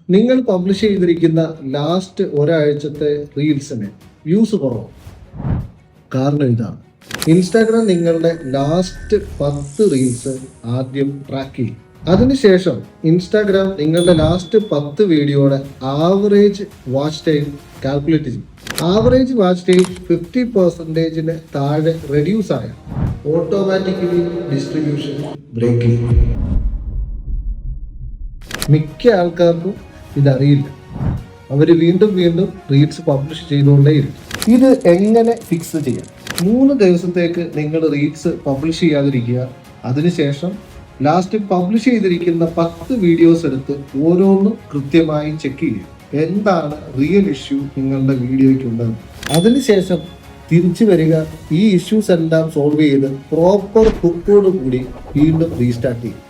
നിങ്ങൾ പബ്ലിഷ് ചെയ്തിരിക്കുന്ന ലാസ്റ്റ് ഒരാഴ്ചത്തെ റീൽസിന് വ്യൂസ് കുറവും. കാരണം ഇതാണ്, ഇൻസ്റ്റാഗ്രാം നിങ്ങളുടെ ലാസ്റ്റ് 10 റീൽസ് ആദ്യം ട്രാക്ക് ചെയ്യും. അതിനുശേഷം ഇൻസ്റ്റാഗ്രാം നിങ്ങളുടെ ലാസ്റ്റ് 10 വീഡിയോയുടെ ആവറേജ് വാച്ച് ടൈം കാൽക്കുലേറ്റ് ചെയ്യും. ആവറേജ് വാച്ച് ടൈം 50% താഴെ റെഡ്യൂസ് ആയ ഓട്ടോമാറ്റിക്കലി ഡിസ്ട്രിബ്യൂഷൻ ബ്രേക്ക് ചെയ്യും. മിക്ക ആൾക്കാർക്കും ഇതറിയില്ല. അവർ വീണ്ടും റീൽസ് പബ്ലിഷ് ചെയ്തുകൊണ്ടേയിരിക്കും. ഇത് എങ്ങനെ ഫിക്സ് ചെയ്യാം? 3 ദിവസത്തേക്ക് നിങ്ങൾ റീൽസ് പബ്ലിഷ് ചെയ്യാതിരിക്കുക. അതിനുശേഷം ലാസ്റ്റ് പബ്ലിഷ് ചെയ്തിരിക്കുന്ന 10 വീഡിയോസ് എടുത്ത് ഓരോന്നും കൃത്യമായി ചെക്ക് ചെയ്യുക. എന്താണ് റിയൽ ഇഷ്യൂ നിങ്ങളുടെ വീഡിയോയ്ക്കുള്ളത്? അതിനുശേഷം തിരിച്ചു വരിക, ഈ ഇഷ്യൂസ് എല്ലാം സോൾവ് ചെയ്ത് പ്രോപ്പർ ഹുക്കോട് കൂടി വീണ്ടും റീസ്റ്റാർട്ട് ചെയ്യും.